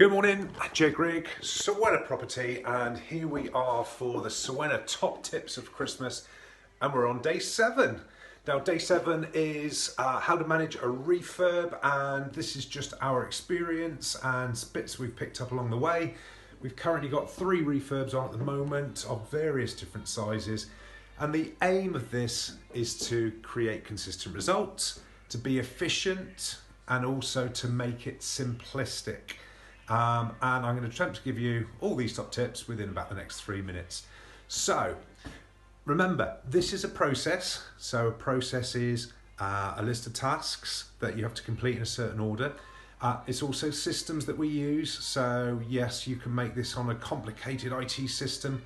Good morning, Jay Grigg, Sienna Property, and here we are for the Sienna top tips of Christmas, and we're on day 7. Now day 7 is how to manage a refurb, and this is just our experience and bits we've picked up along the way. We've currently got 3 refurbs on at the moment of various different sizes, and the aim of this is to create consistent results, to be efficient, and also to make it simplistic. And I'm going to attempt to give you all these top tips within about the next 3 minutes. So remember, this is a process. So a process is a list of tasks that you have to complete in a certain order. It's also systems that we use. So yes, you can make this on a complicated IT system,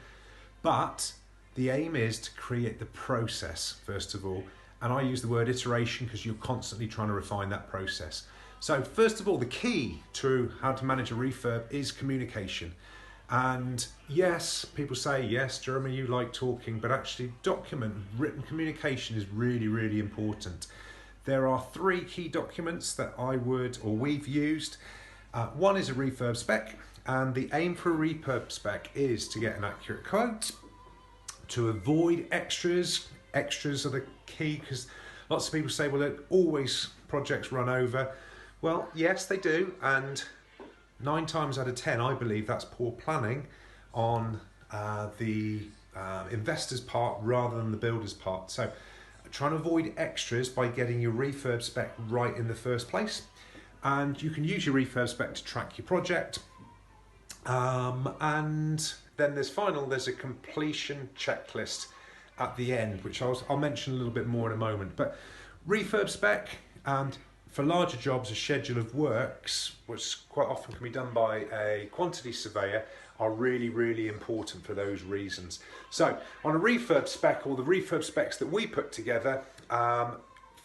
but the aim is to create the process first of all. And I use the word iteration because you're constantly trying to refine that process. So first of all, the key to how to manage a refurb is communication. And yes, people say, yes, Jeremy, you like talking, but actually written communication is really, really important. There are 3 key documents that we've used. One is a refurb spec, and the aim for a refurb spec is to get an accurate quote, to avoid extras. Extras are the key because lots of people say, well, always projects run over. Well, yes, they do, and 9 times out of 10, I believe that's poor planning on the investor's part rather than the builder's part. So trying to avoid extras by getting your refurb spec right in the first place. And you can use your refurb spec to track your project. And then there's a completion checklist at the end, which I'll mention a little bit more in a moment. But refurb spec and for larger jobs, a schedule of works, which quite often can be done by a quantity surveyor, are really, really important for those reasons. So on a refurb spec, or the refurb specs that we put together, I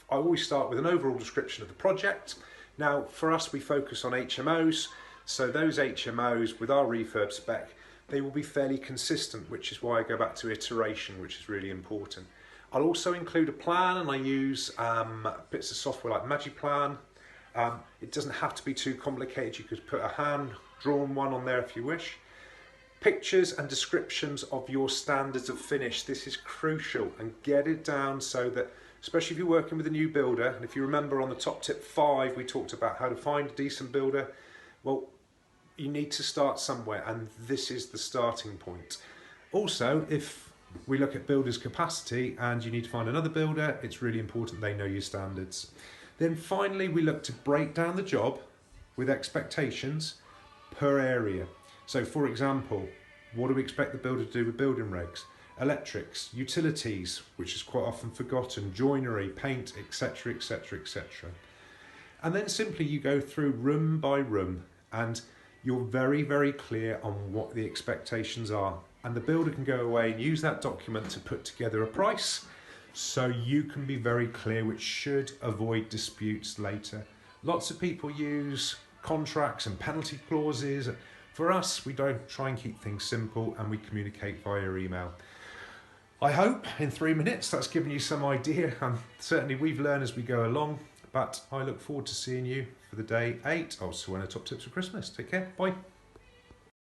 always start with an overall description of the project. Now for us, we focus on HMOs. So those HMOs with our refurb spec, they will be fairly consistent, which is why I go back to iteration, which is really important. I'll also include a plan, and I use bits of software like MagiPlan. It doesn't have to be too complicated. You could put a hand-drawn one on there if you wish. Pictures and descriptions of your standards of finish. This is crucial, and get it down so that, especially if you're working with a new builder, and if you remember on the top tip 5, we talked about how to find a decent builder. Well, you need to start somewhere, and this is the starting point. Also, if we look at builders' capacity and you need to find another builder, it's really important they know your standards. Then finally, we look to break down the job with expectations per area. So for example, what do we expect the builder to do with building regs? Electrics, utilities, which is quite often forgotten, joinery, paint, etc, etc, etc. And then simply you go through room by room and you're very, very clear on what the expectations are. And the builder can go away and use that document to put together a price, so you can be very clear, which should avoid disputes later. Lots of people use contracts and penalty clauses. For us, we don't try and keep things simple, and we communicate via email. I hope in 3 minutes that's given you some idea, and certainly we've learned as we go along, but I look forward to seeing you for the day 8 of Sienna Top Tips for Christmas. Take care, bye.